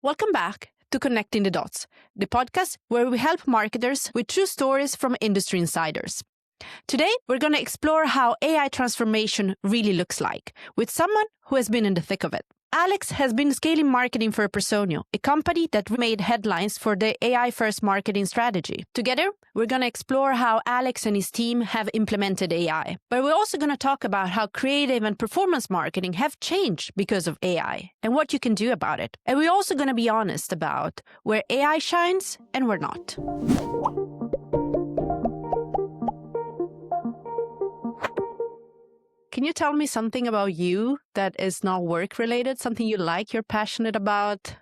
Welcome back to Connecting the Dots, the podcast where we help marketers with true stories from industry insiders. Today, we're going to explore how AI transformation really looks like with someone who has been in the thick of it. Alex has been scaling marketing for Personio, a company that made headlines for the AI-first marketing strategy. Together, we're going to explore how Alex and his team have implemented AI. But we're also going to talk about how creative and performance marketing have changed because of AI and what you can do about it. And we're also going to be honest about where AI shines and where not. Can you tell me something about you that is not work-related, something you like, you're passionate about?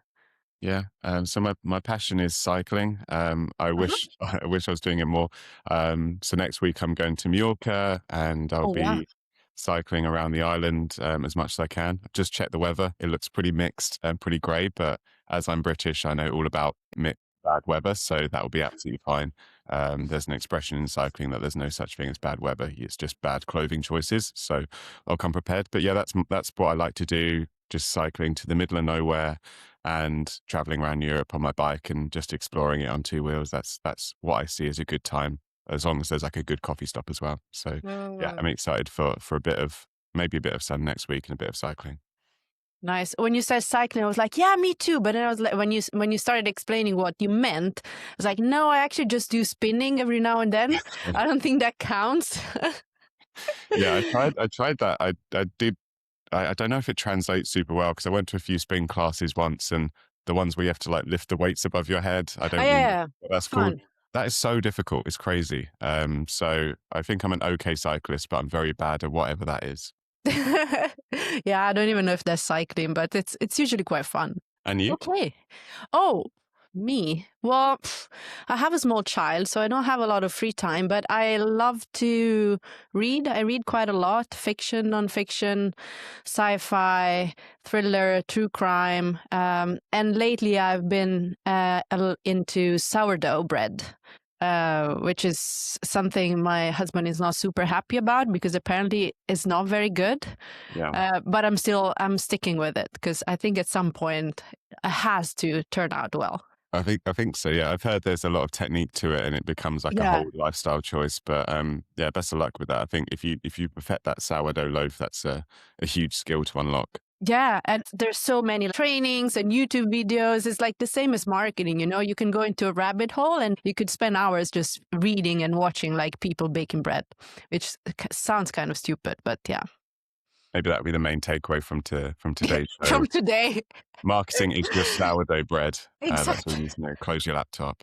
Yeah. So my passion is cycling. I wish I was doing it more. So next week I'm going to Mallorca and I'll Oh, wow. be cycling around the island as much as I can. I've just checked the weather. It looks pretty mixed and pretty grey, but as I'm British, I know all about bad weather, so that will be absolutely fine. There's an expression in cycling that there's no such thing as bad weather. It's just bad clothing choices. So I'll come prepared. But yeah, that's what I like to do. Just cycling to the middle of nowhere and traveling around Europe on my bike and just exploring it on two wheels. That's what I see as a good time, as long as there's like a good coffee stop as well. So yeah, I'm excited for maybe a bit of sun next week and a bit of cycling. Nice. When you said cycling, I was like, yeah, me too. But then I was like, when you started explaining what you meant, I was like, no, I actually just do spinning every now and then. I don't think that counts. Yeah, I tried that. I did. I don't know if it translates super well because I went to a few spin classes once, and the ones where you have to like lift the weights above your head. I don't know what that's called. Fun. That is so difficult. It's crazy. So I think I'm an okay cyclist, but I'm very bad at whatever that is. Yeah, I don't even know if that's cycling, but it's usually quite fun. And you? Okay. Oh, me. Well, I have a small child, so I don't have a lot of free time, but I love to read. I read quite a lot, fiction, nonfiction, sci-fi, thriller, true crime. And lately I've been into sourdough bread. Which is something my husband is not super happy about because apparently it's not very good. Yeah. But I'm sticking with it because I think at some point it has to turn out well. I think so. Yeah, I've heard there's a lot of technique to it, and it becomes like a whole lifestyle choice. But yeah, best of luck with that. I think if you perfect that sourdough loaf, that's a huge skill to unlock. Yeah, and there's so many trainings and YouTube videos. It's like the same as marketing, you can go into a rabbit hole and you could spend hours just reading and watching like people baking bread, which sounds kind of stupid, but yeah. Maybe that would be the main takeaway from today's show. From today. Marketing is just sourdough bread. Exactly. That's what you need to know. Close your laptop.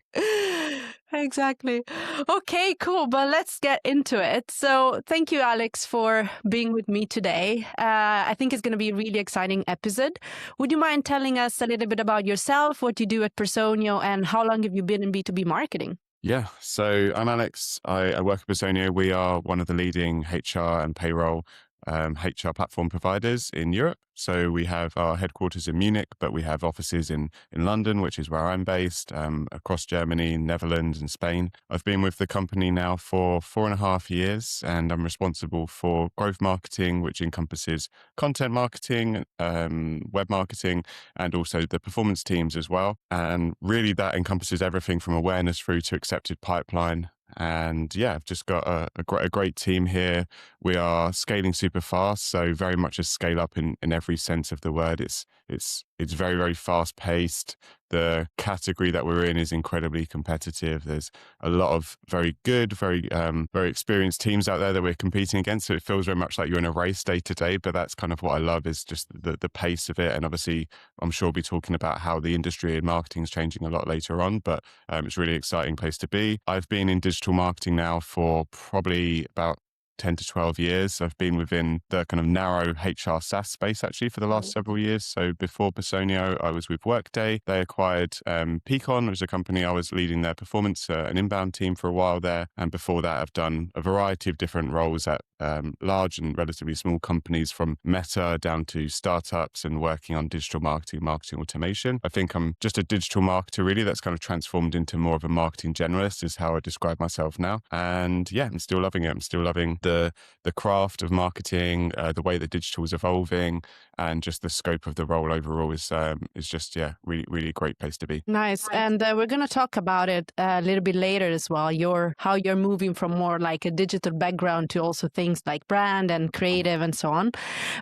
Exactly. Okay, cool. But let's get into it. So thank you, Alex, for being with me today. I think it's going to be a really exciting episode. Would you mind telling us a little bit about yourself, what you do at Personio, and how long have you been in B2B marketing? Yeah. So I'm Alex. I work at Personio. We are one of the leading HR and payroll HR platform providers in Europe. So we have our headquarters in Munich, but we have offices in London, which is where I'm based, across Germany, Netherlands, and Spain. I've been with the company now for 4.5 years, and I'm responsible for growth marketing, which encompasses content marketing, web marketing, and also the performance teams as well. And really that encompasses everything from awareness through to accepted pipeline. And yeah, I've just got a great team here. We are scaling super fast, so very much a scale up in every sense of the word. It's very, very fast paced. The category that we're in is incredibly competitive. There's a lot of very good, very experienced teams out there that we're competing against. So it feels very much like you're in a race day to day, but that's kind of what I love is just the pace of it. And obviously, I'm sure we'll be talking about how the industry and marketing is changing a lot later on, but it's a really exciting place to be. I've been in digital marketing now for probably about 10 to 12 years. I've been within the kind of narrow HR SaaS space actually for the last several years. So before Personio, I was with Workday. They acquired Peakon, which is a company I was leading their performance and inbound team for a while there. And before that, I've done a variety of different roles at large and relatively small companies, from Meta down to startups, and working on digital marketing automation. I think I'm just a digital marketer really that's kind of transformed into more of a marketing generalist is how I describe myself now. And yeah, I'm still loving it. I'm still loving the craft of marketing, the way that digital is evolving, and just the scope of the role overall is just really really a great place to be. Nice. And we're going to talk about it a little bit later as well. How you're moving from more like a digital background to also things like brand and creative and so on.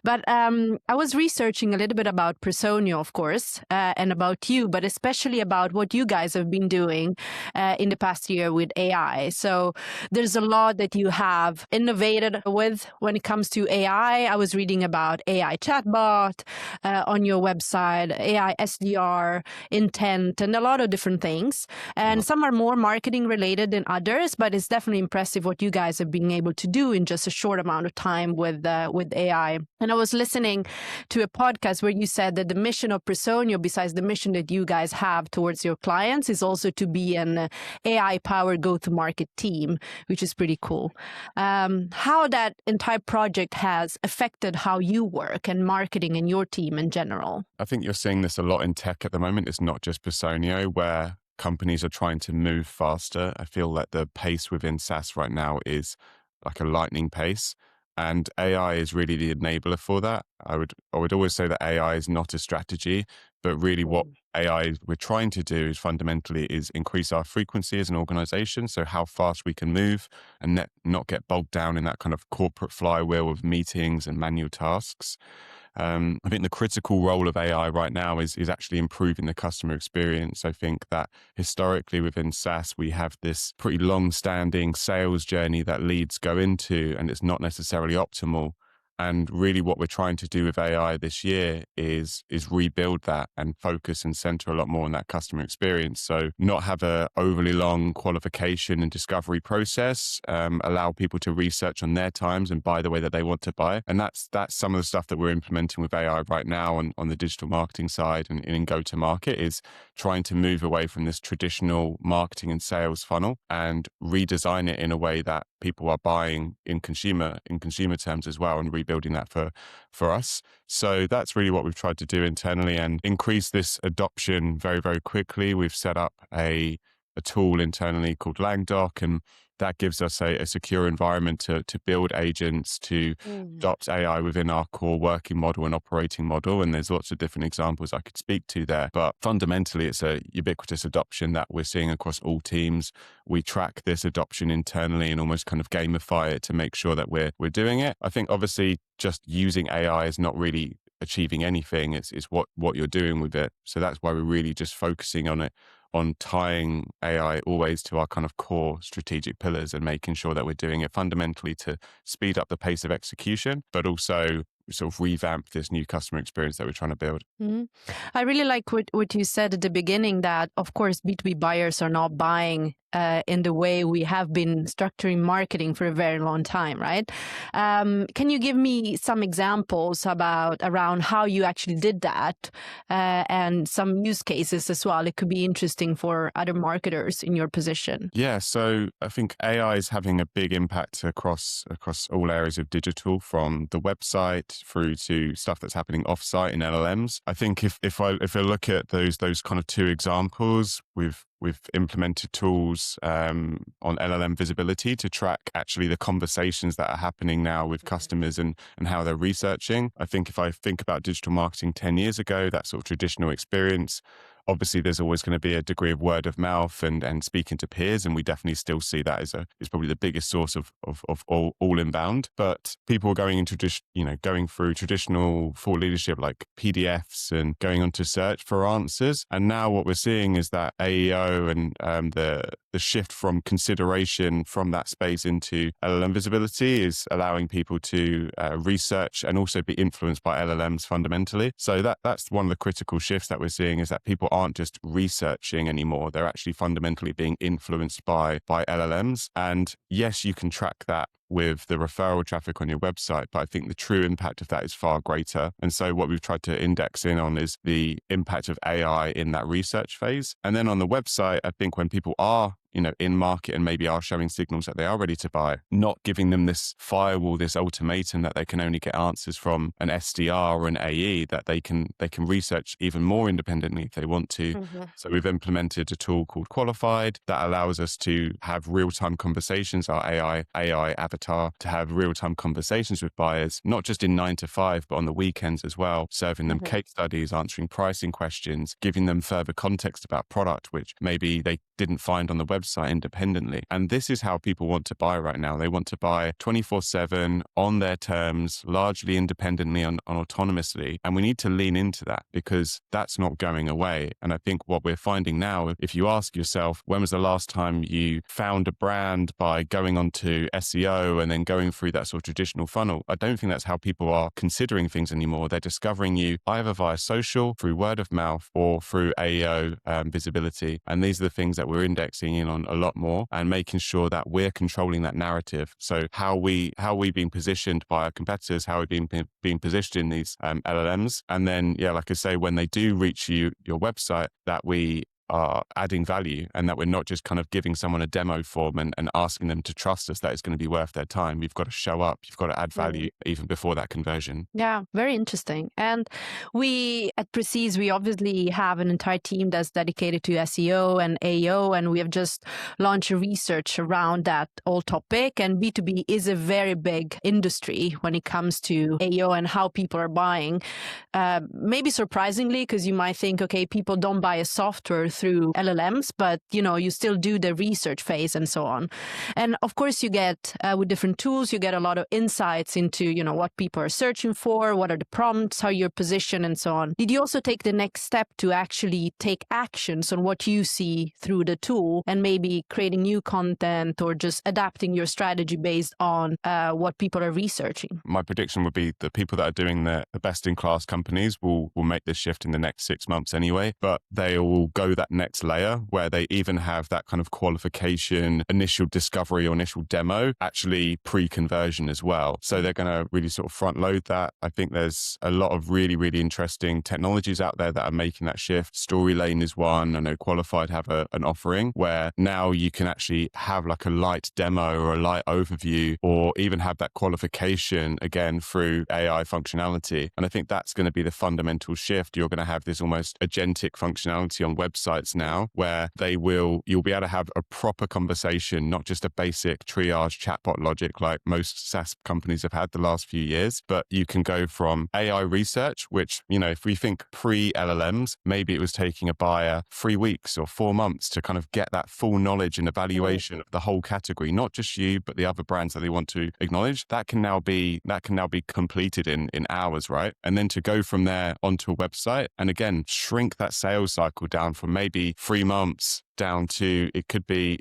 But I was researching a little bit about Personio, of course, and about you, but especially about what you guys have been doing in the past year with AI. So there's a lot that you have innovated with when it comes to AI. I was reading about AI chatbot on your website, AI SDR, intent, and a lot of different things. And some are more marketing related than others, but it's definitely impressive what you guys have been able to do in just a short amount of time with AI. And I was listening to a podcast where you said that the mission of Personio, besides the mission that you guys have towards your clients, is also to be an AI-powered go-to-market team, which is pretty cool. How that entire project has affected how you work and marketing and your team in general? I think you're seeing this a lot in tech at the moment. It's not just Personio, where companies are trying to move faster. I feel that the pace within SaaS right now is like a lightning pace, and AI is really the enabler for that. I would always say that AI is not a strategy, but really what AI we're trying to do is fundamentally is increase our frequency as an organization. So how fast we can move and not get bogged down in that kind of corporate flywheel of meetings and manual tasks. I think the critical role of AI right now is actually improving the customer experience. I think that historically within SaaS, we have this pretty long-standing sales journey that leads go into, and it's not necessarily optimal. And really what we're trying to do with AI this year is rebuild that and focus and center a lot more on that customer experience. So not have a overly long qualification and discovery process, allow people to research on their times and buy the way that they want to buy. And that's some of the stuff that we're implementing with AI right now on the digital marketing side and in go-to-market, is trying to move away from this traditional marketing and sales funnel and redesign it in a way that people are buying in consumer terms as well, and rebuilding that for us. So that's really what we've tried to do internally and increase this adoption very, very quickly. We've set up a tool internally called LangDoc, and that gives us a secure environment to build agents, to adopt AI within our core working model and operating model. And there's lots of different examples I could speak to there. But fundamentally, it's a ubiquitous adoption that we're seeing across all teams. We track this adoption internally and almost kind of gamify it to make sure that we're doing it. I think obviously just using AI is not really achieving anything. It's what you're doing with it. So that's why we're really just focusing on it, on tying AI always to our kind of core strategic pillars and making sure that we're doing it fundamentally to speed up the pace of execution, but also sort of revamp this new customer experience that we're trying to build. Mm-hmm. I really like what you said at the beginning, that of course B2B buyers are not buying in the way we have been structuring marketing for a very long time, right? Can you give me some examples around how you actually did that and some use cases as well? It could be interesting for other marketers in your position. Yeah, so I think AI is having a big impact across all areas of digital, from the website through to stuff that's happening offsite in LLMs. I think if I look at those kind of two examples, we've implemented tools on LLM visibility to track actually the conversations that are happening now with customers and how they're researching. I think if I think about digital marketing 10 years ago, that sort of traditional experience, obviously there's always going to be a degree of word of mouth and speaking to peers, and we definitely still see that as probably the biggest source of all inbound. But people are going through traditional thought leadership like PDFs and going on to search for answers. And now what we're seeing is that AEO and the shift from consideration from that space into LLM visibility is allowing people to research and also be influenced by LLMs fundamentally. So that's one of the critical shifts that we're seeing, is that people aren't just researching anymore. They're actually fundamentally being influenced by LLMs. And yes, you can track that with the referral traffic on your website, but I think the true impact of that is far greater. And so what we've tried to index in on is the impact of AI in that research phase. And then on the website, I think when people are in market and maybe are showing signals that they are ready to buy, not giving them this firewall, this ultimatum that they can only get answers from an SDR or an AE, that they can research even more independently if they want to. Mm-hmm. So we've implemented a tool called Qualified that allows us to have real-time conversations, our AI avatar, to have real-time conversations with buyers, not just in 9 to 5, but on the weekends as well, serving them case studies, answering pricing questions, giving them further context about product, which maybe they didn't find on the website independently. And this is how people want to buy right now. They want to buy 24/7 on their terms, largely independently and autonomously. And we need to lean into that because that's not going away. And I think what we're finding now, if you ask yourself, when was the last time you found a brand by going onto SEO and then going through that sort of traditional funnel? I don't think that's how people are considering things anymore. They're discovering you either via social, through word of mouth, or through AEO visibility. And these are the things that we're indexing in on a lot more and making sure that we're controlling that narrative. So how we being positioned by our competitors, how we're being positioned in these LLMs. And then, like I say, when they do reach your website, that we are adding value and that we're not just kind of giving someone a demo form and asking them to trust us that it's going to be worth their time. You've got to show up, you've got to add value even before that conversion. Yeah, very interesting. And we at Precis, we obviously have an entire team that's dedicated to SEO and AEO, and we have just launched research around that whole topic. And B2B is a very big industry when it comes to AEO and how people are buying. Maybe surprisingly, because you might think, okay, people don't buy a software through LLMs, but you still do the research phase and so on. And of course, you get with different tools, you get a lot of insights into what people are searching for, what are the prompts, how you're positioned, and so on. Did you also take the next step to actually take actions on what you see through the tool and maybe creating new content or just adapting your strategy based on what people are researching? My prediction would be the people that are doing the best-in-class companies will make this shift in the next 6 months anyway, but they will go that next layer where they even have that kind of qualification, initial discovery or initial demo, actually pre-conversion as well. So they're going to really sort of front load that. I think there's a lot of really, really interesting technologies out there that are making that shift. Story Lane is one. I know Qualified have an offering where now you can actually have like a light demo or a light overview or even have that qualification again through AI functionality. And I think that's going to be the fundamental shift. You're going to have this almost agentic functionality on websites now where you'll be able to have a proper conversation, not just a basic triage chatbot logic like most SaaS companies have had the last few years, but you can go from AI research, which, if we think pre-LLMs, maybe it was taking a buyer 3 weeks or 4 months to kind of get that full knowledge and evaluation of the whole category, not just you, but the other brands that they want to acknowledge. That can now be completed in hours, right? And then to go from there onto a website and again, shrink that sales cycle down from maybe 3 months down to it could be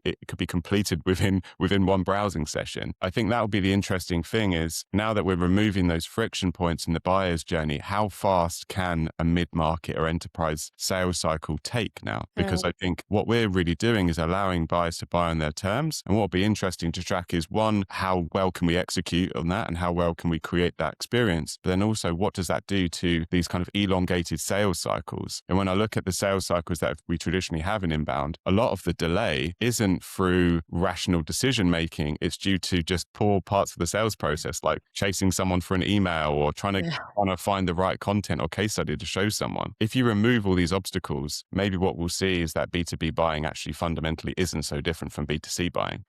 completed within one browsing session. I think that will be the interesting thing is now that we're removing those friction points in the buyer's journey, how fast can a mid-market or enterprise sales cycle take now? Because I think what we're really doing is allowing buyers to buy on their terms. And what will be interesting to track is one, how well can we execute on that and how well can we create that experience? But then also what does that do to these kind of elongated sales cycles? And when I look at the sales cycles that we traditionally have in inbound, a lot of the delay isn't through rational decision making. It's due to just poor parts of the sales process, like chasing someone for an email or trying to find the right content or case study to show someone. If you remove all these obstacles, maybe what we'll see is that B2B buying actually fundamentally isn't so different from B2C buying.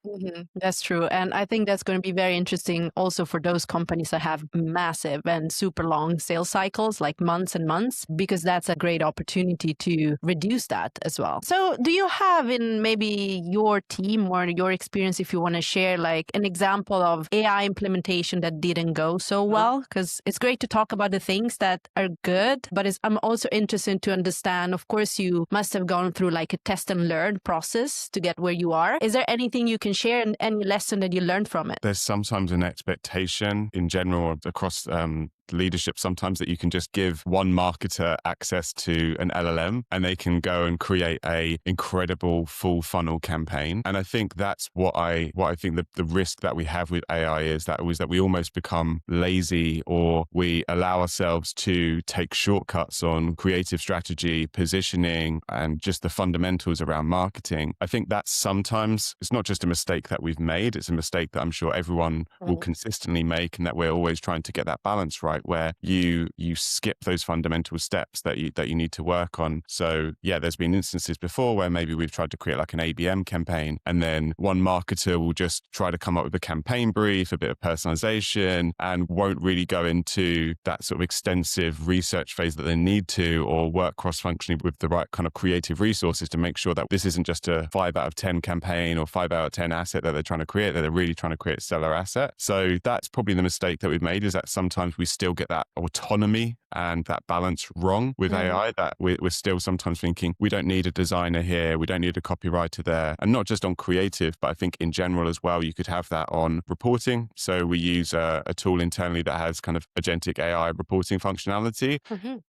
That's true. And I think that's going to be very interesting also for those companies that have massive and super long sales cycles, like months and months, because that's a great opportunity to reduce that as well. So do you have in maybe your team or your experience, if you want to share like an example of AI implementation that didn't go so well? Because it's great to talk about the things that are good, but I'm also interested to understand, of course, you must have gone through like a test and learn process to get where you are. Is there anything you can share and any lesson that you learned from it? There's sometimes an expectation in general across leadership sometimes that you can just give one marketer access to an LLM and they can go and create a incredible full funnel campaign. And I think that's what I think the risk that we have with AI is that we almost become lazy, or we allow ourselves to take shortcuts on creative strategy, positioning, and just the fundamentals around marketing. I think that's sometimes, it's not just a mistake that we've made, it's a mistake that I'm sure everyone will consistently make, and that we're always trying to get that balance right, where you skip those fundamental steps that you need to work on. So yeah, there's been instances before where maybe we've tried to create like an ABM campaign, and then one marketer will just try to come up with a campaign brief, a bit of personalization, and won't really go into that sort of extensive research phase that they need to, or work cross-functionally with the right kind of creative resources to make sure that this isn't just a 5 out of 10 campaign or 5 out of 10 asset that they're trying to create, that they're really trying to create a stellar asset. So that's probably the mistake that we've made, is that sometimes we still get that autonomy and that balance wrong with AI, that we're still sometimes thinking we don't need a designer here, we don't need a copywriter there. And not just on creative, but I think in general as well, you could have that on reporting. So we use a tool internally that has kind of agentic AI reporting functionality.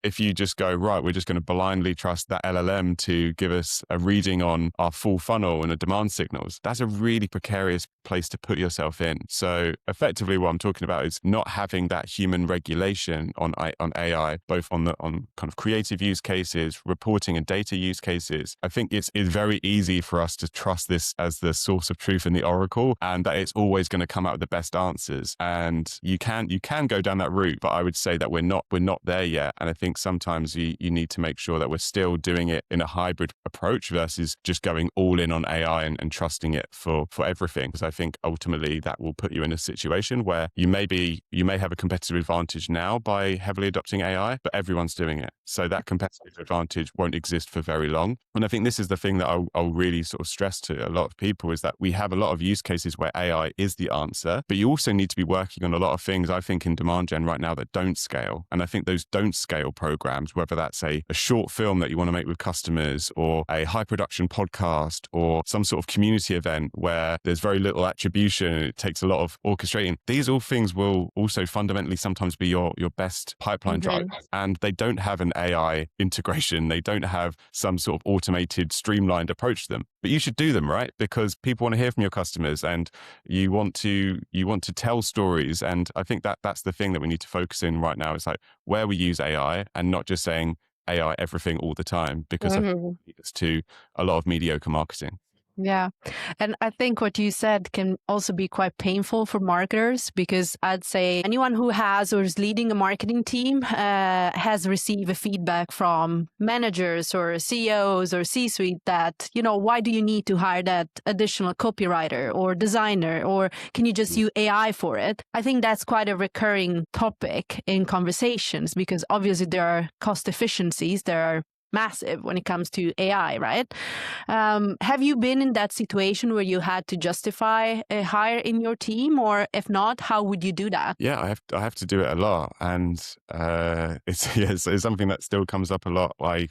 If you just go, right, we're just going to blindly trust that LLM to give us a reading on our full funnel and the demand signals, that's a really precarious place to put yourself in. So effectively what I'm talking about is not having that human regulation on AI, both on kind of creative use cases, reporting and data use cases. I think it's very easy for us to trust this as the source of truth and the oracle, and that it's always going to come out with the best answers. And you can go down that route, but I would say that we're not there yet. And I think sometimes you need to make sure that we're still doing it in a hybrid approach versus just going all in on AI and trusting it for everything. Because I think ultimately that will put you in a situation where you may have a competitive advantage now by heavily adopting AI, but everyone's doing it. So that competitive advantage won't exist for very long. And I think this is the thing that I'll really sort of stress to a lot of people, is that we have a lot of use cases where AI is the answer, but you also need to be working on a lot of things, I think, in demand gen right now that don't scale. And I think those don't scale programs, whether that's a short film that you want to make with customers, or a high production podcast, or some sort of community event where there's very little attribution and it takes a lot of orchestrating. These all things will also fundamentally sometimes be your best pipeline drivers, and they don't have an AI integration. They don't have some sort of automated, streamlined approach to them. But you should do them, right? Because people want to hear from your customers, and you want to tell stories. And I think that's the thing that we need to focus in right now. Is like where we use AI, and not just saying AI everything all the time, because I think it leads to a lot of mediocre marketing. Yeah. And I think what you said can also be quite painful for marketers, because I'd say anyone who has or is leading a marketing team has received a feedback from managers or CEOs or C-suite that, why do you need to hire that additional copywriter or designer, or can you just use AI for it? I think that's quite a recurring topic in conversations, because obviously there are cost efficiencies, there are massive when it comes to AI, right? Have you been in that situation where you had to justify a hire in your team, or if not, how would you do that? Yeah, I have to do it a lot, and it's something that still comes up a lot. Like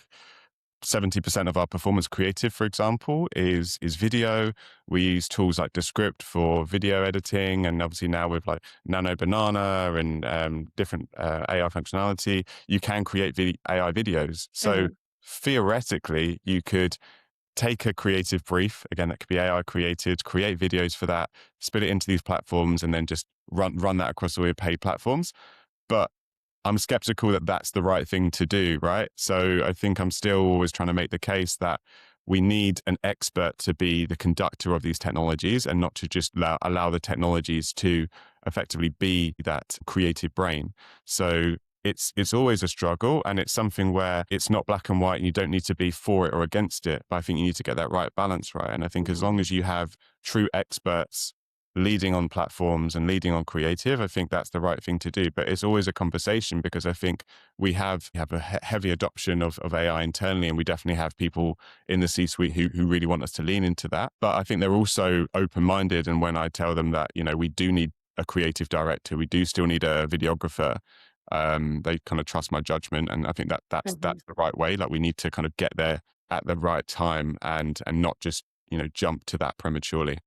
70% of our performance creative, for example, is video. We use tools like Descript for video editing, and obviously now with like Nano Banana and different AI functionality, you can create AI videos. So theoretically, you could take a creative brief, again, that could be AI created, create videos for that, spit it into these platforms, and then just run that across all your paid platforms. But I'm skeptical that that's the right thing to do, right? So I think I'm still always trying to make the case that we need an expert to be the conductor of these technologies, and not to just allow the technologies to effectively be that creative brain. So it's always a struggle, and it's something where it's not black and white, and you don't need to be for it or against it. But I think you need to get that right balance right. And I think as long as you have true experts leading on platforms and leading on creative, I think that's the right thing to do. But it's always a conversation, because I think we have a heavy adoption of AI internally, and we definitely have people in the C-suite who really want us to lean into that. But I think they're also open-minded. And when I tell them that, we do need a creative director, we do still need a videographer, they kind of trust my judgment. And I think that's the right way. Like we need to kind of get there at the right time, and not just jump to that prematurely.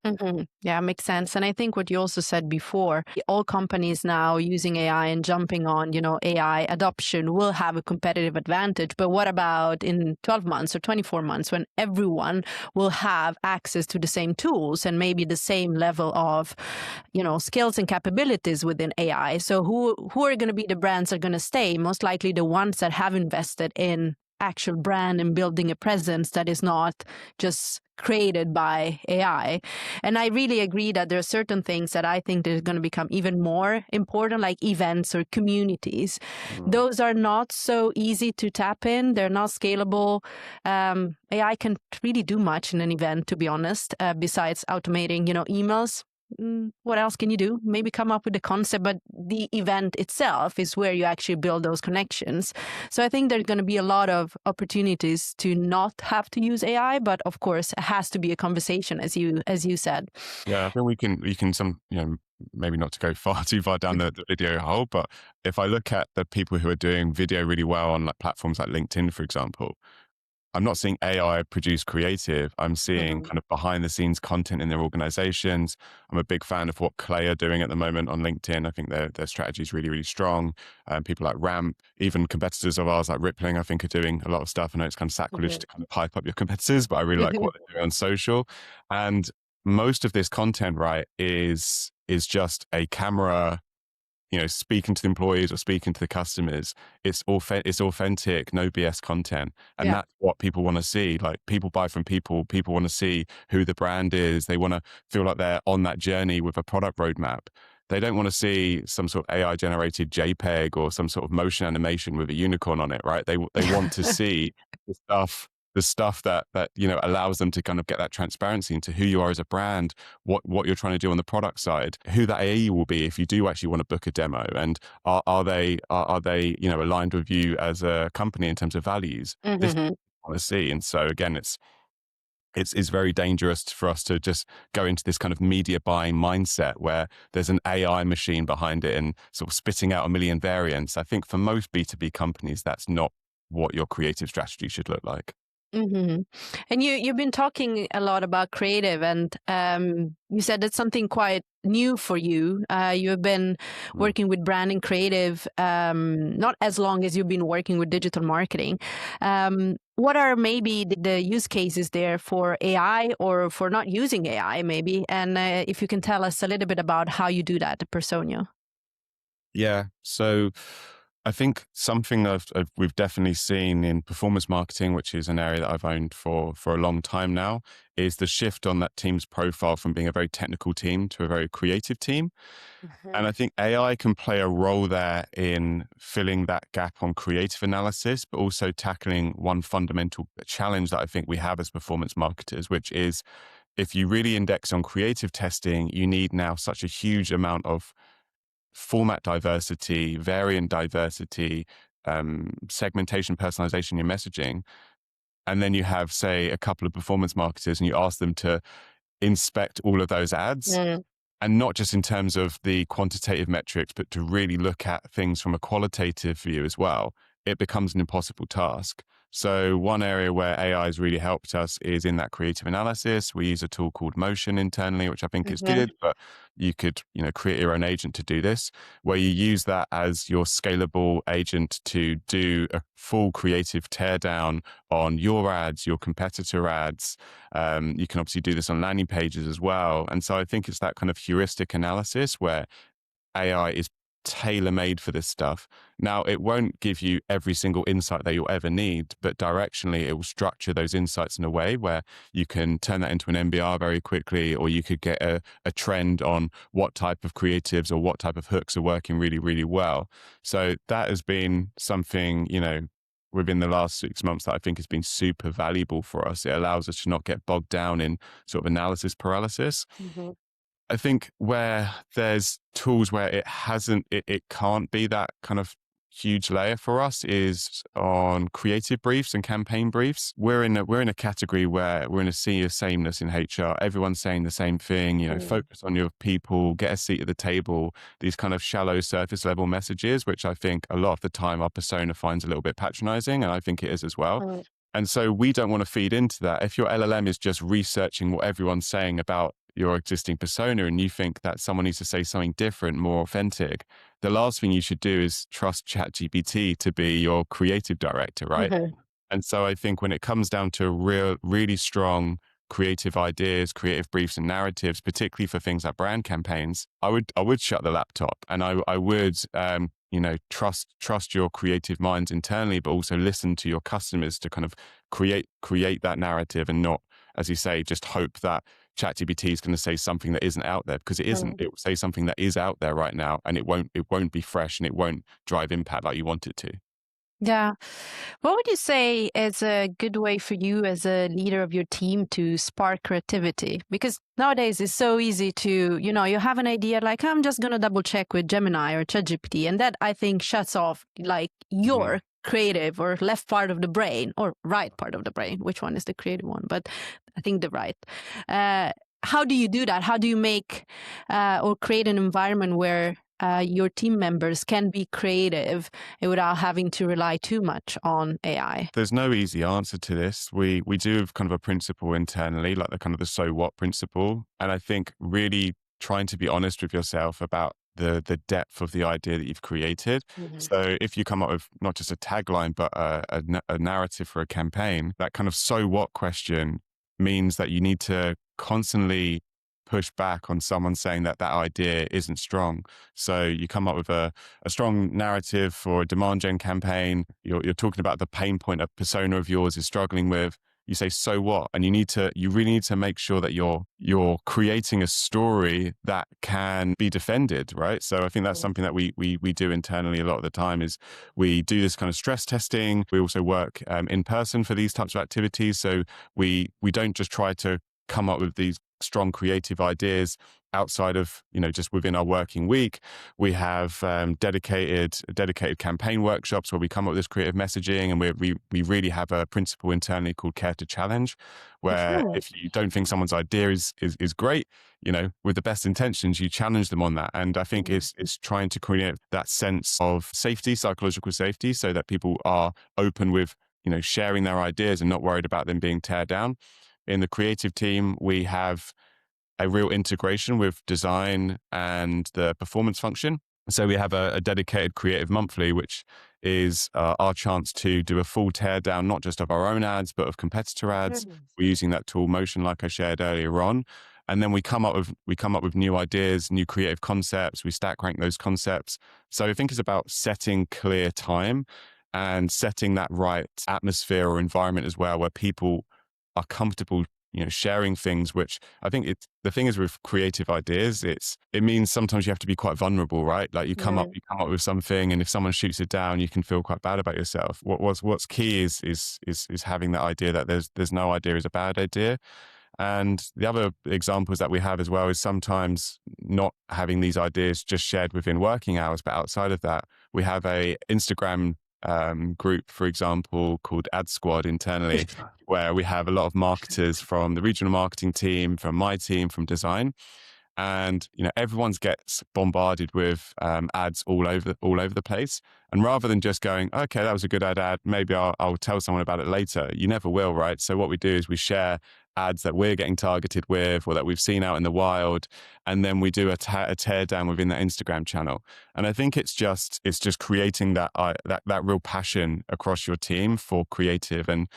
Yeah, makes sense. And I think what you also said before, all companies now using AI and jumping on, AI adoption will have a competitive advantage. But what about in 12 months or 24 months when everyone will have access to the same tools and maybe the same level of, skills and capabilities within AI? So who are going to be the brands that are going to stay? Most likely the ones that have invested in actual brand and building a presence that is not just created by AI. And I really agree that there are certain things that I think that are going to become even more important, like events or communities. Those are not so easy to tap in. They're not scalable. AI can really do much in an event, to be honest, besides automating, emails. What else can you do? Maybe come up with a concept, but the event itself is where you actually build those connections. So I think there's going to be a lot of opportunities to not have to use AI, but of course it has to be a conversation, as you said. Yeah, I think we can maybe not to go too far down the video hole, but if I look at the people who are doing video really well on platforms like LinkedIn, for example, I'm not seeing AI produce creative. I'm seeing kind of behind the scenes content in their organizations. I'm a big fan of what Clay are doing at the moment on LinkedIn. I think their strategy is really, really strong. People like Ramp, even competitors of ours like Rippling, I think are doing a lot of stuff. I know it's kind of sacrilege to kind of hype up your competitors, but I really like what they're doing on social. And most of this content, right, is just a camera, speaking to the employees or speaking to the customers. It's authentic, no BS content. And that's what people want to see. Like, people buy from people. People want to see who the brand is. They want to feel like they're on that journey with a product roadmap. They don't want to see some sort of AI generated JPEG or some sort of motion animation with a unicorn on it, right? They want to see the stuff that allows them to kind of get that transparency into who you are as a brand, what you're trying to do on the product side, who that AE will be if you do actually want to book a demo, and are they aligned with you as a company in terms of values. This is what I want to see. And so again, it's very dangerous for us to just go into this kind of media buying mindset where there's an AI machine behind it and sort of spitting out a million variants. I think for most B2B companies, that's not what your creative strategy should look like. And you've been talking a lot about creative, and you said that's something quite new for you. You have been working with branding creative not as long as you've been working with digital marketing. What are maybe the use cases there for AI or for not using AI maybe? And if you can tell us a little bit about how you do that at Personio. Yeah. So I think something we've definitely seen in performance marketing, which is an area that I've owned for a long time now, is the shift on that team's profile from being a very technical team to a very creative team. And I think AI can play a role there in filling that gap on creative analysis, but also tackling one fundamental challenge that I think we have as performance marketers, which is if you really index on creative testing, you need now such a huge amount of format diversity, variant diversity, segmentation, personalization in your messaging. And then you have, say, a couple of performance marketers and you ask them to inspect all of those ads. And not just in terms of the quantitative metrics, but to really look at things from a qualitative view as well. It becomes an impossible task. So one area where AI has really helped us is in that creative analysis. We use a tool called Motion internally, which I think is good, but you could, create your own agent to do this, where you use that as your scalable agent to do a full creative teardown on your ads, your competitor ads. You can obviously do this on landing pages as well. And so I think it's that kind of heuristic analysis where AI is tailor-made for this stuff. Now, it won't give you every single insight that you'll ever need, but directionally it will structure those insights in a way where you can turn that into an MBR very quickly, or you could get a trend on what type of creatives or what type of hooks are working really, really well. So that has been something, within the last 6 months that I think has been super valuable for us. It allows us to not get bogged down in sort of analysis paralysis. I think where there's tools where it can't be that kind of huge layer for us is on creative briefs and campaign briefs. We're in a category where we're in a sea of sameness in HR. Everyone's saying the same thing, focus on your people, get a seat at the table, these kind of shallow surface level messages, which I think a lot of the time our persona finds a little bit patronizing, and I think it is as well. And so we don't want to feed into that. If your LLM is just researching what everyone's saying about your existing persona and you think that someone needs to say something different, more authentic, the last thing you should do is trust ChatGPT to be your creative director, right? Mhm. And so I think when it comes down to really strong creative ideas, creative briefs and narratives, particularly for things like brand campaigns, I would shut the laptop and I would, trust your creative minds internally, but also listen to your customers to kind of create that narrative and not, as you say, just hope that ChatGPT is going to say something that isn't out there, because it isn't. It will say something that is out there right now, and it won't be fresh and it won't drive impact like you want it to. Yeah. What would you say is a good way for you as a leader of your team to spark creativity? Because nowadays it's so easy to, you have an idea like, I'm just going to double check with Gemini or ChatGPT. And that, I think, shuts off like your creative or left part of the brain or right part of the brain. Which one is the creative one? But I think the right. How do you do that? How do you make or create an environment where your team members can be creative without having to rely too much on AI? There's no easy answer to this. We do have kind of a principle internally, like the kind of the so what principle. And I think really trying to be honest with yourself about the depth of the idea that you've created. So if you come up with not just a tagline, but a narrative for a campaign, that kind of so what question means that you need to constantly push back on someone saying that idea isn't strong. So you come up with a strong narrative for a demand gen campaign. You're talking about the pain point a persona of yours is struggling with. You say, so what? And you really need to make sure that you're creating a story that can be defended, right? So I think that's something that we do internally a lot of the time is we do this kind of stress testing. We also work in person for these types of activities. So we don't just try to come up with these strong creative ideas outside of, just within our working week. We have dedicated campaign workshops where we come up with this creative messaging, and we really have a principle internally called Care to Challenge, where if you don't think someone's idea is great, with the best intentions, you challenge them on that. And I think it's trying to create that sense of safety, psychological safety, so that people are open with, sharing their ideas and not worried about them being teared down. In the creative team, we have a real integration with design and the performance function. So we have a dedicated creative monthly, which is our chance to do a full teardown, not just of our own ads, but of competitor ads. We're using that tool Motion, like I shared earlier on. And then we come up with new ideas, new creative concepts. We stack rank those concepts. So I think it's about setting clear time and setting that right atmosphere or environment as well, where people are comfortable, sharing things, which I think the thing is with creative ideas, it means sometimes you have to be quite vulnerable, right? Like you come up with something, and if someone shoots it down, you can feel quite bad about yourself. What's key is having that idea that there's no idea is a bad idea. And the other examples that we have as well is sometimes not having these ideas just shared within working hours, but outside of that, we have a Instagram group, for example, called Ad Squad internally, where we have a lot of marketers from the regional marketing team, from my team, from design. And, everyone gets bombarded with ads all over the place. And rather than just going, okay, that was a good ad, maybe I'll tell someone about it later, you never will, right? So what we do is we share ads that we're getting targeted with or that we've seen out in the wild, and then we do a tear down within that Instagram channel. And I think it's just creating that real passion across your team for creative, and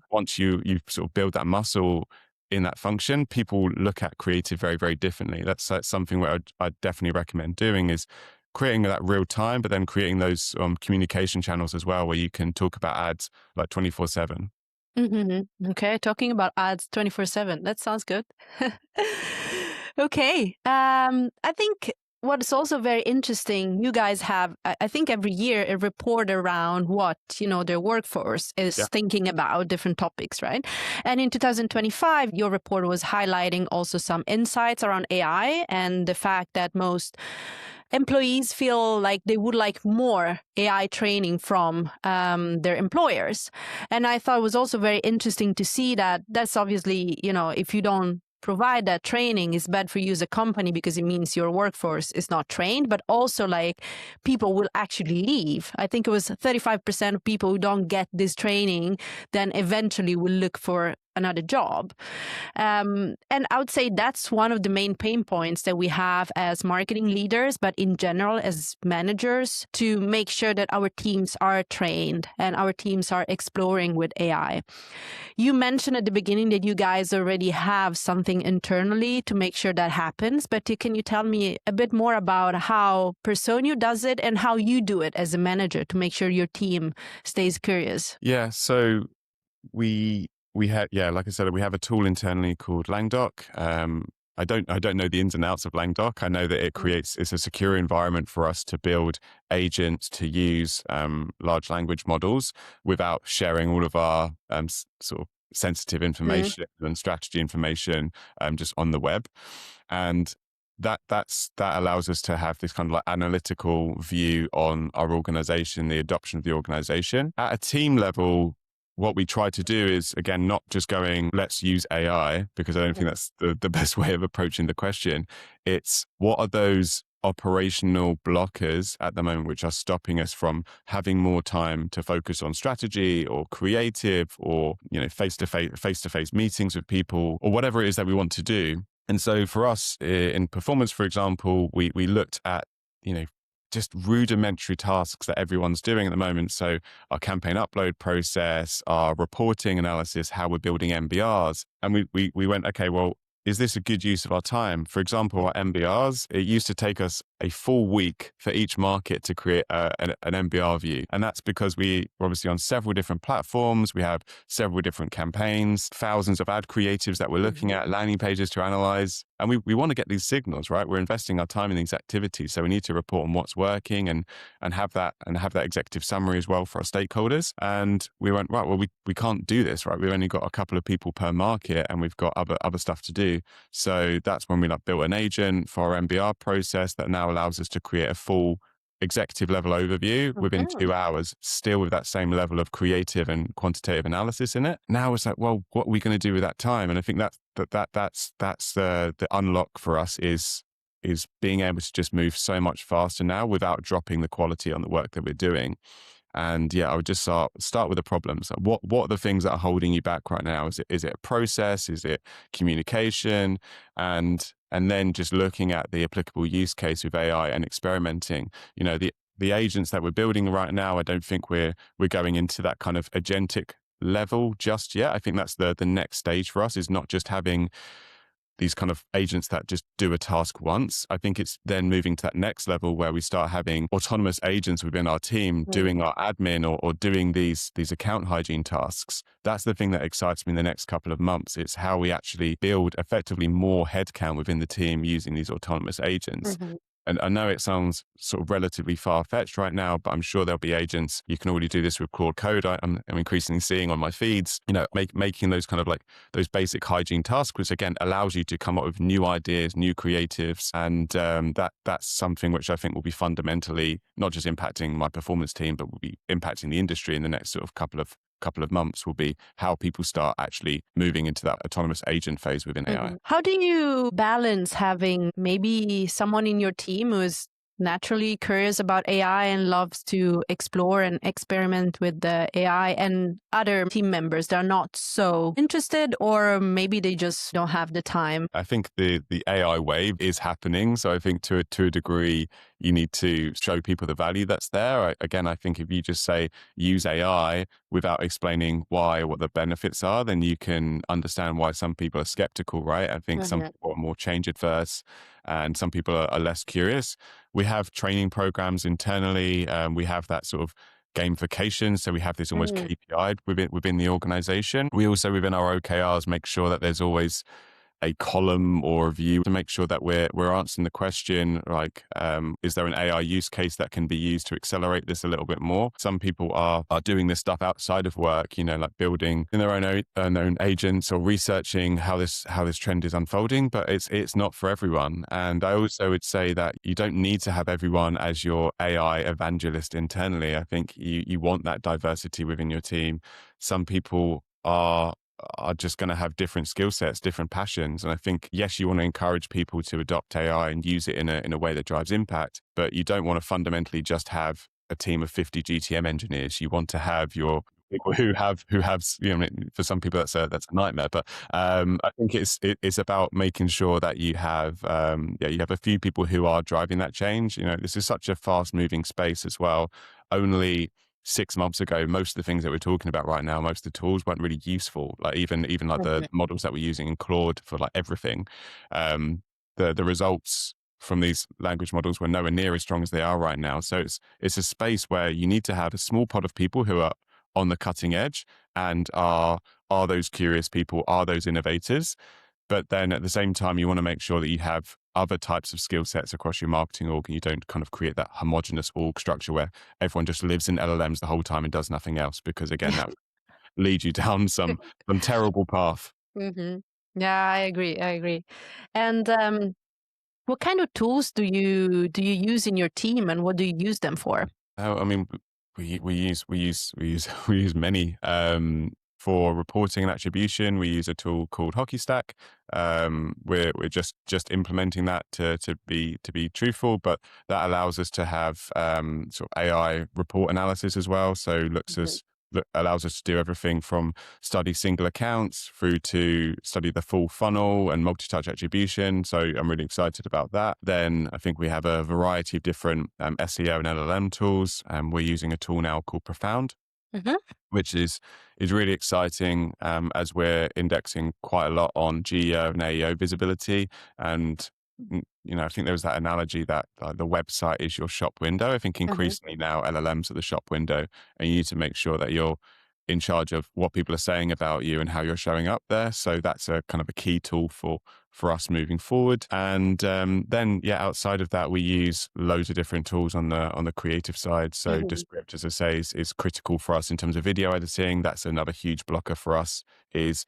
once you sort of build that muscle in that function, people look at creative very, very differently. That's something where I'd definitely recommend doing, is creating that real time, but then creating those communication channels as well, where you can talk about ads like 24/7. Okay, talking about ads 24/7. That sounds good. Okay. I think what is also very interesting, you guys have, I think every year, a report around what, their workforce is thinking about different topics, right? And in 2025, your report was highlighting also some insights around AI and the fact that most employees feel like they would like more AI training from their employers. And I thought it was also very interesting to see that that's obviously, if you don't provide that training is bad for you as a company because it means your workforce is not trained, but also like people will actually leave. I think it was 35% of people who don't get this training then eventually will look for another job. And I would say that's one of the main pain points that we have as marketing leaders, but in general as managers, to make sure that our teams are trained and our teams are exploring with AI. You mentioned at the beginning that you guys already have something internally to make sure that happens, but can you tell me a bit more about how Personio does it and how you do it as a manager to make sure your team stays curious? Yeah, so we have, like I said, we have a tool internally called Langdoc. I don't know the ins and outs of Langdoc. I know that it's a secure environment for us to build agents to use large language models without sharing all of our sort of sensitive information and strategy information just on the web. And that allows us to have this kind of like analytical view on our organization, the adoption of the organization. At a team level, what we try to do is, again, not just going, let's use AI, because I don't think that's the best way of approaching the question. It's what are those operational blockers at the moment which are stopping us from having more time to focus on strategy or creative or, face-to-face meetings with people or whatever it is that we want to do. And so for us in performance, for example, we looked at, just rudimentary tasks that everyone's doing at the moment. So our campaign upload process, our reporting analysis, how we're building MBRs. And we went, okay, well, is this a good use of our time? For example, our MBRs, it used to take us a full week for each market to create an MBR view. And that's because we're obviously on several different platforms. We have several different campaigns, thousands of ad creatives that we're looking at, landing pages to analyze. And we want to get these signals, right? We're investing our time in these activities. So we need to report on what's working and have that executive summary as well for our stakeholders. And we went, right, well, we can't do this, right? We've only got a couple of people per market and we've got other stuff to do. So that's when we built an agent for our MBR process that now allows us to create a full executive level overview within 2 hours, still with that same level of creative and quantitative analysis in it. Now it's like, well, what are we going to do with that time? And I think that's the unlock for us is being able to just move so much faster now without dropping the quality on the work that we're doing. And I would just start with the problems. What are the things that are holding you back right now? Is it a process? Is it communication? And then just looking at the applicable use case with AI and experimenting. The agents that we're building right now, I don't think we're going into that kind of agentic level just yet. I think that's the next stage for us, is not just having these kind of agents that just do a task once. I think it's then moving to that next level where we start having autonomous agents within our team doing our admin or doing these account hygiene tasks. That's the thing that excites me in the next couple of months. It's how we actually build effectively more headcount within the team using these autonomous agents. And I know it sounds sort of relatively far-fetched right now, but I'm sure there'll be agents. You can already do this with Claude Code. I'm increasingly seeing on my feeds, making those kind of like those basic hygiene tasks, which again allows you to come up with new ideas, new creatives. And that's something which I think will be fundamentally not just impacting my performance team, but will be impacting the industry in the next sort of couple of months, will be how people start actually moving into that autonomous agent phase within AI. How do you balance having maybe someone in your team who is naturally curious about AI and loves to explore and experiment with the AI, and other team members that are not so interested, or maybe they just don't have the time? I think the AI wave is happening. So I think to a degree, you need to show people the value that's there. Again, I think if you just say use AI without explaining why or what the benefits are, then you can understand why some people are skeptical, right? I think some people are more change adverse and some people are less curious. We have training programs internally. We have that sort of gamification. So we have this almost KPI within the organization. We also, within our OKRs, make sure that there's always a column or a view to make sure that we're answering the question, like, is there an AI use case that can be used to accelerate this a little bit more? Some people are doing this stuff outside of work, like building in their own agents or researching how this trend is unfolding, but it's not for everyone. And I also would say that you don't need to have everyone as your AI evangelist internally. I think you want that diversity within your team. Some people are are just going to have different skill sets, different passions. And I think, yes, you want to encourage people to adopt AI and use it in a way that drives impact, but you don't want to fundamentally just have a team of 50 GTM engineers. You want to have your people who have for some people that's a nightmare. But I think it's about making sure that you have you have a few people who are driving that change. This is such a fast moving space as well. Only 6 months ago, most of the things that we're talking about right now, most of the tools weren't really useful. Like even like the models that we're using in Claude for like everything, the results from these language models were nowhere near as strong as they are right now. So it's a space where you need to have a small pod of people who are on the cutting edge and are those curious people, are those innovators. But then at the same time, you want to make sure that you have other types of skill sets across your marketing org, and you don't kind of create that homogenous org structure where everyone just lives in LLMs the whole time and does nothing else, because again, that would lead you down some terrible path. Yeah, I agree. And what kind of tools do you use in your team, and what do you use them for? I mean, we use many. For reporting and attribution, we use a tool called Hockey Stack. We're just implementing that to be truthful, but that allows us to have sort of AI report analysis as well. So allows us to do everything from study single accounts through to study the full funnel and multi-touch attribution. So I'm really excited about that. Then I think we have a variety of different SEO and LLM tools. We're using a tool now called Profound, which is really exciting as we're indexing quite a lot on GEO and AEO visibility. And I think there was that analogy that the website is your shop window. I think increasingly now LLMs are the shop window, and you need to make sure that you're in charge of what people are saying about you and how you're showing up there. So that's a kind of a key tool for us moving forward. And then outside of that, we use loads of different tools on the creative side. So Descript, as I say, is critical for us in terms of video editing. That's another huge blocker for us, is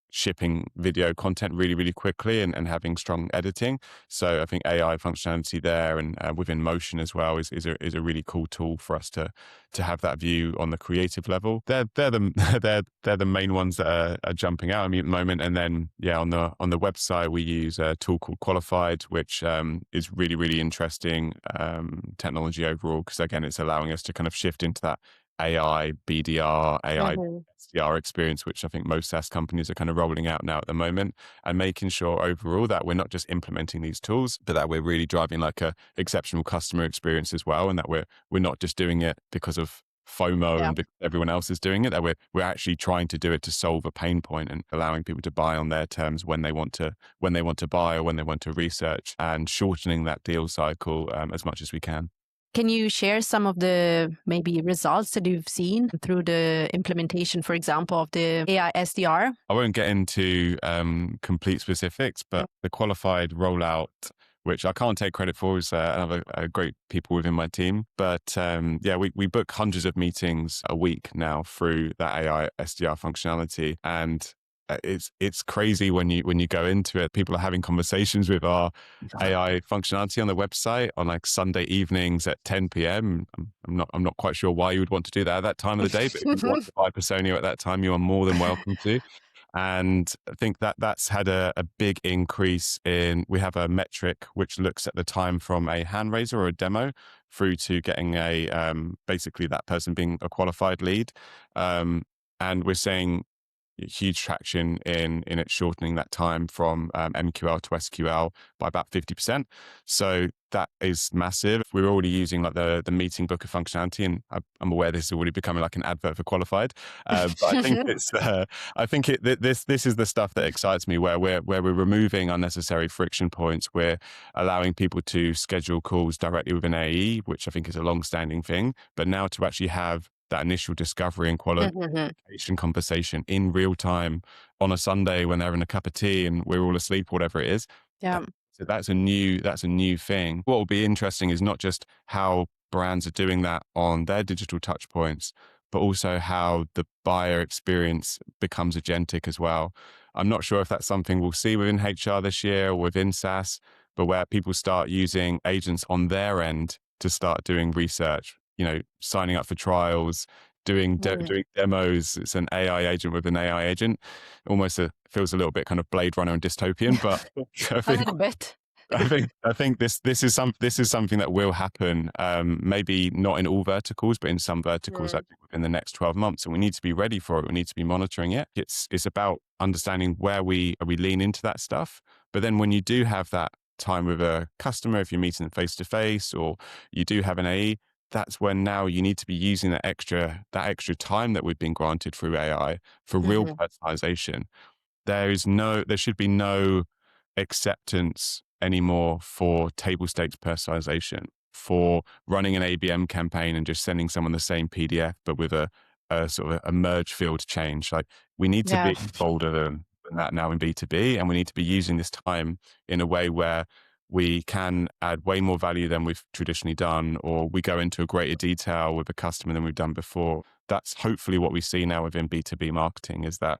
shipping video content really, really quickly and having strong editing. So I think AI functionality there and within Motion as well is a really cool tool for us to have that view on the creative level. They're the main ones that are jumping out at me at the moment. And then on the website we use a tool called Qualified, which is really, really interesting technology overall, because again it's allowing us to kind of shift into that AI BDR, AI SDR experience, which I think most SaaS companies are kind of rolling out now at the moment, and making sure overall that we're not just implementing these tools, but that we're really driving like a exceptional customer experience as well, and that we're not just doing it because of FOMO and because everyone else is doing it, that we're actually trying to do it to solve a pain point and allowing people to buy on their terms when they want to buy or when they want to research, and shortening that deal cycle as much as we can. Can you share some of the maybe results that you've seen through the implementation, for example, of the AI SDR? I won't get into complete specifics, but the Qualified rollout, which I can't take credit for, is another great people within my team. But we book hundreds of meetings a week now through that AI SDR functionality. And it's crazy when you go into it. People are having conversations with our AI functionality on the website on like Sunday evenings at 10 p.m. I'm not quite sure why you would want to do that at that time of the day, but if you want to buy Personio at that time, you are more than welcome to. And I think that's had a big increase in, we have a metric which looks at the time from a hand raiser or a demo through to getting basically that person being a qualified lead. And we're seeing huge traction in it shortening that time from MQL to SQL by about 50%. So that is massive. We're already using like the meeting booker functionality, and I'm aware this is already becoming like an advert for Qualified. But I think this is the stuff that excites me, where we're removing unnecessary friction points. We're allowing people to schedule calls directly with an AE, which I think is a long-standing thing. But now to actually have that initial discovery and qualification conversation in real time on a Sunday when they're having a cup of tea and we're all asleep, whatever it is. Yeah. So that's a new thing. What will be interesting is not just how brands are doing that on their digital touch points, but also how the buyer experience becomes agentic as well. I'm not sure if that's something we'll see within HR this year or within SaaS, but where people start using agents on their end to start doing research, signing up for trials, doing demos. It's an AI agent with an AI agent. Almost feels a little bit kind of Blade Runner and dystopian, but I A think little bit. I think this is something that will happen. Maybe not in all verticals, but in some verticals, I think within the next 12 months, and we need to be ready for it. We need to be monitoring it. It's about understanding where we lean into that stuff. But then when you do have that time with a customer, if you're meeting them face to face, or you do have an AE, that's when now you need to be using that extra time that we've been granted through AI for real personalization. There should be no acceptance anymore for table stakes personalization, for running an ABM campaign and just sending someone the same PDF, but with a sort of a merge field change. Like, we need to be bolder than that now in B2B, and we need to be using this time in a way where we can add way more value than we've traditionally done, or we go into a greater detail with a customer than we've done before. That's hopefully what we see now within B2B marketing, is that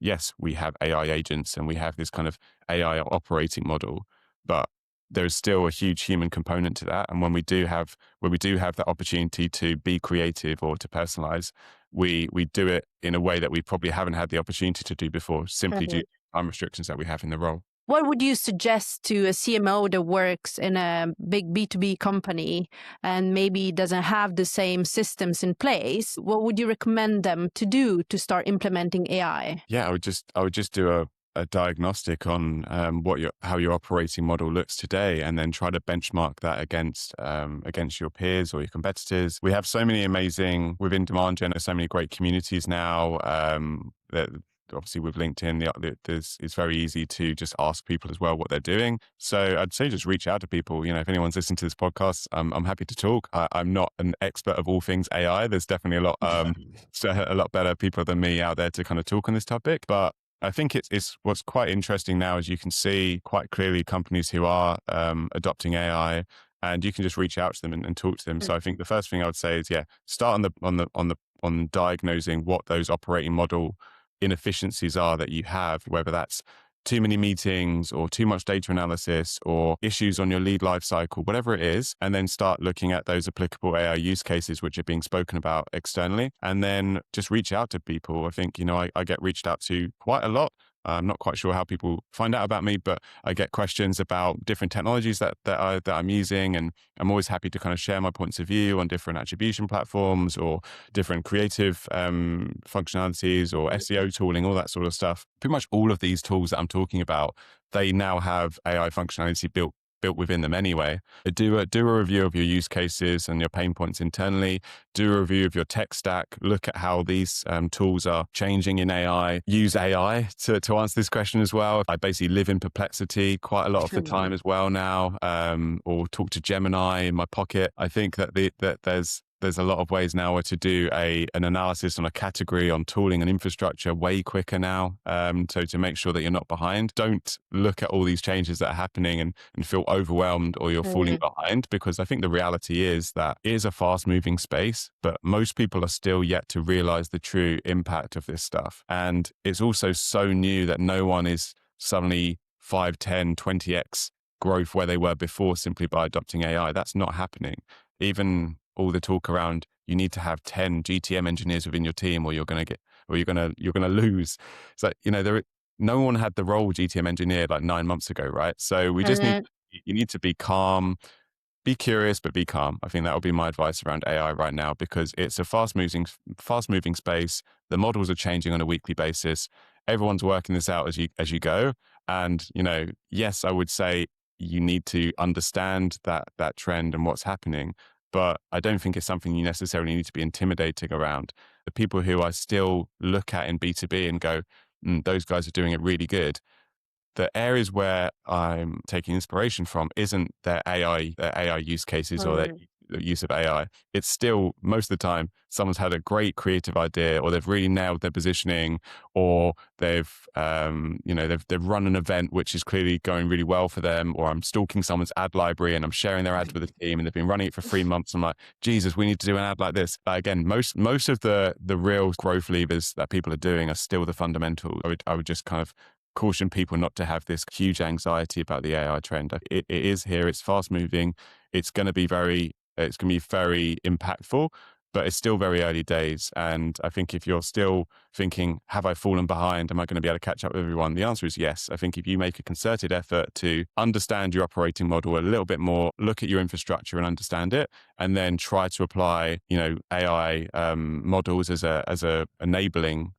yes, we have AI agents and we have this kind of AI operating model, but there's still a huge human component to that. And when we do have that opportunity to be creative or to personalize, we do it in a way that we probably haven't had the opportunity to do before, simply due to time restrictions that we have in the role. What would you suggest to a CMO that works in a big B2B company and maybe doesn't have the same systems in place? What would you recommend them to do to start implementing AI? Yeah, I would just do a diagnostic on how your operating model looks today, and then try to benchmark that against your peers or your competitors. We have so many amazing within demand gen, so many great communities now that. Obviously, with LinkedIn, it's very easy to just ask people as well what they're doing. So I'd say just reach out to people. If anyone's listening to this podcast, I'm happy to talk. I'm not an expert of all things AI. There's definitely a lot better people than me out there to kind of talk on this topic. But I think it's what's quite interesting now is you can see quite clearly companies who are adopting AI, and you can just reach out to them and talk to them. So I think the first thing I would say is, start on diagnosing what those operating model inefficiencies are that you have, whether that's too many meetings or too much data analysis or issues on your lead life cycle, whatever it is, and then start looking at those applicable AI use cases which are being spoken about externally, and then just reach out to people. I think, I get reached out to quite a lot. I'm not quite sure how people find out about me, but I get questions about different technologies that I'm using, and I'm always happy to kind of share my points of view on different attribution platforms or different creative functionalities or SEO tooling, all that sort of stuff. Pretty much all of these tools that I'm talking about, they now have AI functionality built within them anyway. Do a review of your use cases and your pain points internally. Do a review of your tech stack. Look at how these tools are changing in AI. Use AI to answer this question as well. I basically live in perplexity quite a lot of the time as well now, or talk to Gemini in my pocket. I think that there's a lot of ways now to do an analysis on a category on tooling and infrastructure way quicker now. So to make sure that you're not behind, don't look at all these changes that are happening and feel overwhelmed or you're falling behind, because I think the reality is that it is a fast moving space, but most people are still yet to realize the true impact of this stuff. And it's also so new that no one is suddenly 5, 10, 20x growth where they were before simply by adopting AI. That's not happening. Even all the talk around you need to have 10 GTM engineers within your team or you're going to lose. It's like, no one had the role GTM engineer like 9 months ago, right? So we just you need to be calm, be curious, but be calm. I think that would be my advice around AI right now, because it's a fast moving space. The models are changing on a weekly basis. Everyone's working this out as you go. And, yes, I would say you need to understand that trend and what's happening, but I don't think it's something you necessarily need to be intimidating around. The people who I still look at in B2B and go, those guys are doing it really good. The areas where I'm taking inspiration from isn't their AI use cases or their use of AI. It's still, most of the time, someone's had a great creative idea, or they've really nailed their positioning, or they've run an event which is clearly going really well for them, or I'm stalking someone's ad library and I'm sharing their ads with the team and they've been running it for 3 months. I'm like, Jesus, we need to do an ad like this. Again, most of the real growth levers that people are doing are still the fundamentals. I would just kind of caution people not to have this huge anxiety about the AI trend. It is here. It's fast moving. It's going to be very impactful, but it's still very early days. And I think if you're still thinking, have I fallen behind? Am I going to be able to catch up with everyone? The answer is yes. I think if you make a concerted effort to understand your operating model a little bit more, look at your infrastructure and understand it, and then try to apply, AI models as a enabling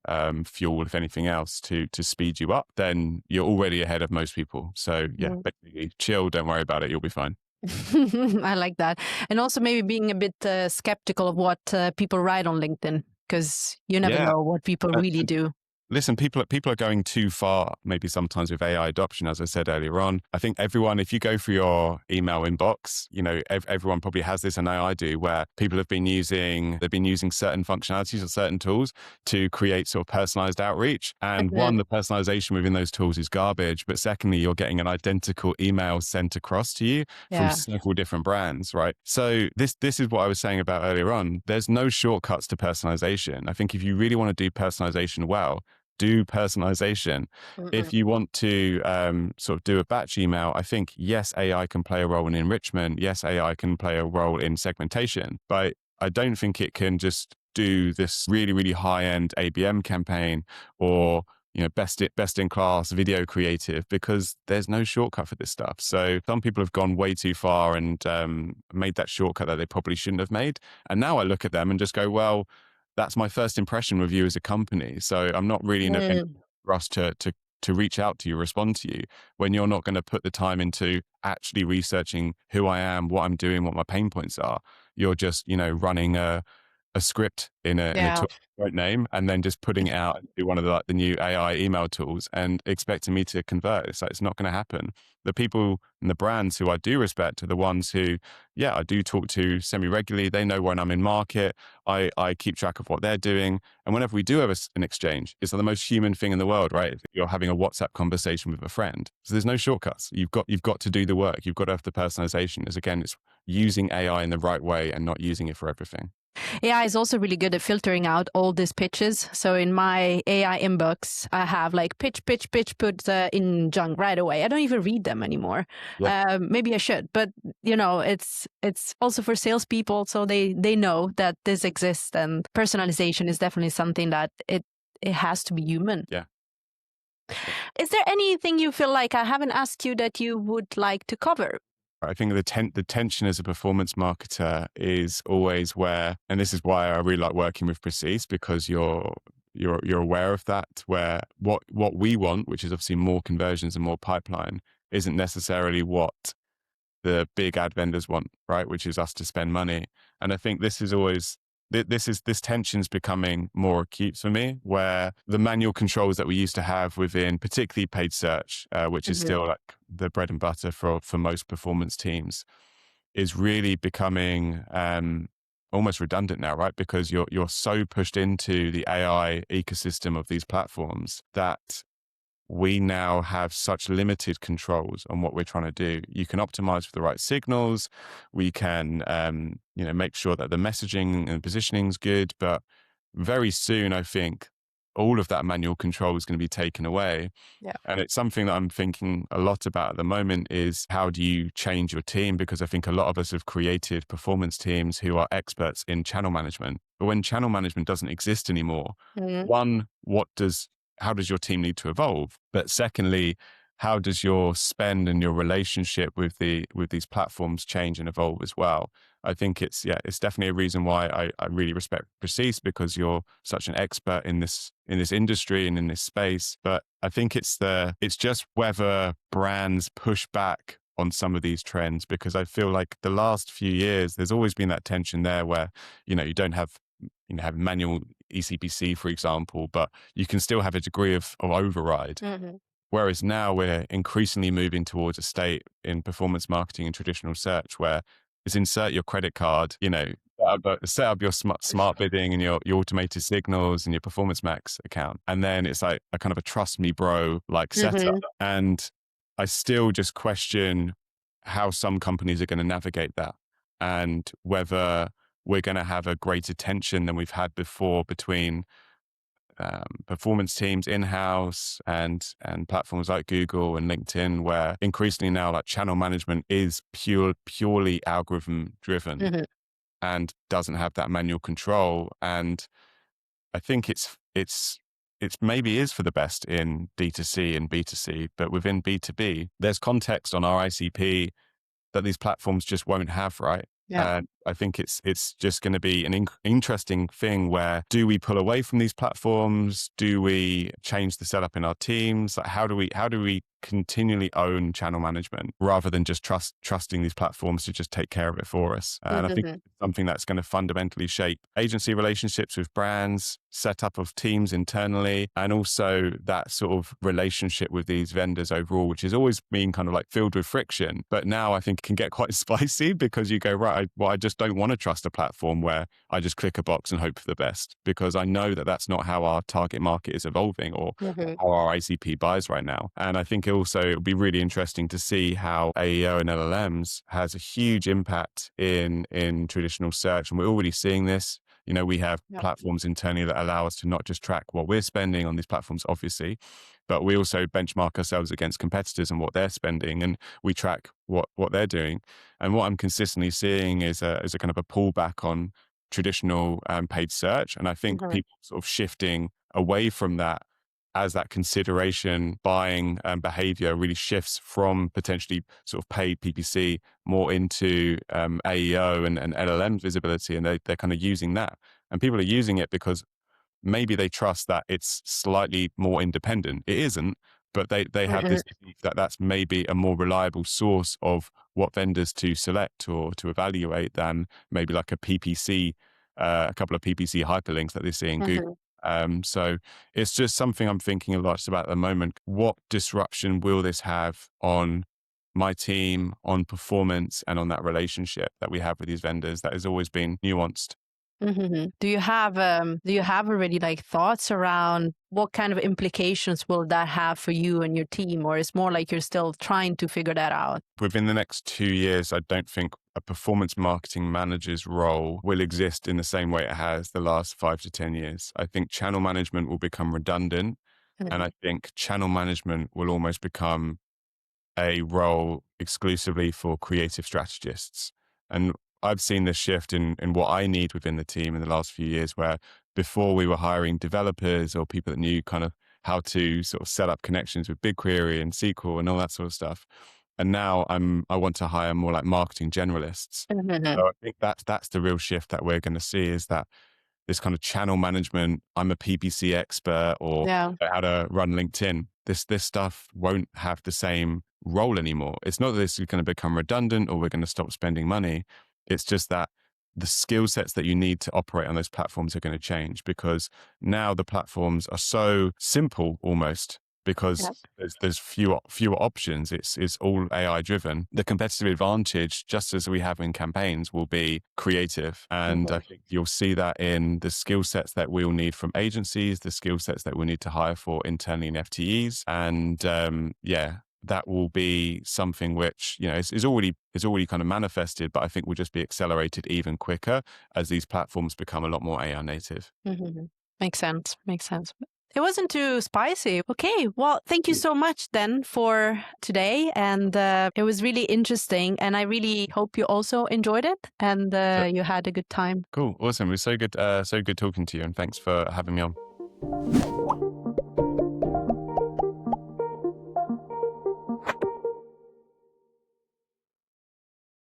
fuel, if anything else, to speed you up, then you're already ahead of most people. So yeah, basically chill, don't worry about it, you'll be fine. I like that. And also maybe being a bit skeptical of what people write on LinkedIn, because you never know what people really do. Listen, people are going too far, maybe sometimes with AI adoption, as I said earlier on. I think everyone, if you go through your email inbox, everyone probably has this, and I do, where people they've been using certain functionalities or certain tools to create sort of personalized outreach. And one, the personalization within those tools is garbage. But secondly, you're getting an identical email sent across to you from several different brands, right? So this is what I was saying about earlier on. There's no shortcuts to personalization. I think if you really want to do personalization well, do personalization. If you want to sort of do a batch email, I think, yes, AI can play a role in enrichment. Yes, AI can play a role in segmentation, but I don't think it can just do this really, really high-end ABM campaign or best in class video creative, because there's no shortcut for this stuff. So some people have gone way too far and made that shortcut that they probably shouldn't have made. And now I look at them and just go, well, that's my first impression with you as a company. So I'm not really in a rush to reach out to you, respond to you, when you're not going to put the time into actually researching who I am, what I'm doing, what my pain points are. You're just, running a script in a tool you won't name, and then just putting it out into one of the new AI email tools and expecting me to convert. It's like, it's not going to happen. The people and the brands who I do respect are the ones who, I do talk to semi-regularly. They know when I'm in market. I keep track of what they're doing. And whenever we do have an exchange, it's the most human thing in the world, right? You're having a WhatsApp conversation with a friend. So there's no shortcuts. You've got to do the work. You've got to have the personalization. It's using AI in the right way and not using it for everything. AI is also really good at filtering out all these pitches. So in my AI inbox, I have like pitch, put in junk right away. I don't even read them anymore. Yeah. Maybe I should, but it's also for salespeople, so they know that this exists, and personalization is definitely something that it has to be human. Yeah. Is there anything you feel like I haven't asked you that you would like to cover? I think the tension as a performance marketer is always where, and this is why I really like working with Precis, because you're aware of that, where what we want, which is obviously more conversions and more pipeline, isn't necessarily what the big ad vendors want, right? Which is us to spend money. And I think this is always, this tension's becoming more acute for me, where the manual controls that we used to have within particularly paid search, which is still like the bread and butter for most performance teams, is really becoming almost redundant now, right? Because you're so pushed into the AI ecosystem of these platforms that we now have such limited controls on what we're trying to do. You can optimize for the right signals. We can, make sure that the messaging and positioning is good. But very soon, I think all of that manual control is going to be taken away. Yeah. And it's something that I'm thinking a lot about at the moment, is how do you change your team? Because I think a lot of us have created performance teams who are experts in channel management. But when channel management doesn't exist anymore, one, how does your team need to evolve? But secondly, how does your spend and your relationship with these platforms change and evolve as well? I think it's definitely a reason why I really respect Precis, because you're such an expert in this industry and in this space. But I think it's just whether brands push back on some of these trends, because I feel like the last few years, there's always been that tension there where, you don't have manual ECPC, for example, but you can still have a degree of override. Whereas now we're increasingly moving towards a state in performance marketing and traditional search where it's insert your credit card, set up your smart bidding and your automated signals and your Performance Max account. And then it's like a kind of a trust me bro like setup. And I still just question how some companies are going to navigate that, and whether we're going to have a greater tension than we've had before between performance teams in-house and platforms like Google and LinkedIn, where increasingly now like channel management is purely algorithm driven. and doesn't have that manual control. And I think it's maybe is for the best in D2C and B2C, but within B2B, there's context on our ICP that these platforms just won't have, right? Yeah. And I think it's just going to be an interesting thing where, do we pull away from these platforms? Do we change the setup in our teams? Like, how do we continually own channel management rather than just trusting these platforms to just take care of it for us? And I think it's something that's going to fundamentally shape agency relationships with brands, setup of teams internally, and also that sort of relationship with these vendors overall, which has always been kind of like filled with friction. But now I think it can get quite spicy because you go, right, I just don't want to trust a platform where I just click a box and hope for the best, because I know that that's not how our target market is evolving or how our ICP buys right now. And I think also it'll be really interesting to see how AEO and LLMs has a huge impact in traditional search. And we're already seeing this. You know, we have platforms internally that allow us to not just track what we're spending on these platforms, obviously, but we also benchmark ourselves against competitors and what they're spending, and we track what they're doing. And what I'm consistently seeing is a kind of a pullback on traditional paid search. And I think people sort of shifting away from that as that consideration buying behavior really shifts from potentially sort of paid PPC more into AEO and LLM visibility. And they're kind of using that. And people are using it because maybe they trust that it's slightly more independent. It isn't, but they have this belief that that's maybe a more reliable source of what vendors to select or to evaluate than maybe like a PPC, a couple of PPC hyperlinks that they see in Google. So it's just something I'm thinking a lot about at the moment. What disruption will this have on my team, on performance, and on that relationship that we have with these vendors that has always been nuanced? Do you have already like thoughts around what kind of implications will that have for you and your team, or it's more like you're still trying to figure that out? Within the next 2 years, I don't think a performance marketing manager's role will exist in the same way it has the last 5 to 10 years. I think channel management will become redundant, and I think channel management will almost become a role exclusively for creative strategists. And I've seen this shift in what I need within the team in the last few years, where before we were hiring developers or people that knew kind of how to sort of set up connections with BigQuery and SQL and all that sort of stuff. And now I want to hire more like marketing generalists. So I think that's the real shift that we're going to see, is that this kind of channel management, I'm a PPC expert, or how to run LinkedIn. This stuff won't have the same role anymore. It's not that this is going to become redundant or we're going to stop spending money. It's just that the skill sets that you need to operate on those platforms are going to change, because now the platforms are so simple almost, because there's fewer options. It's all AI driven. The competitive advantage, just as we have in campaigns, will be creative. And I think you'll see that in the skill sets that we'll need from agencies, the skill sets that we'll need to hire for internally in FTEs. And that will be something which, you know, is already kind of manifested, but I think will just be accelerated even quicker as these platforms become a lot more AI native. Makes sense. It wasn't too spicy. Okay, well, thank you so much then for today. And it was really interesting. And I really hope you also enjoyed it and you had a good time. Cool. Awesome. It was so good talking to you. And thanks for having me on.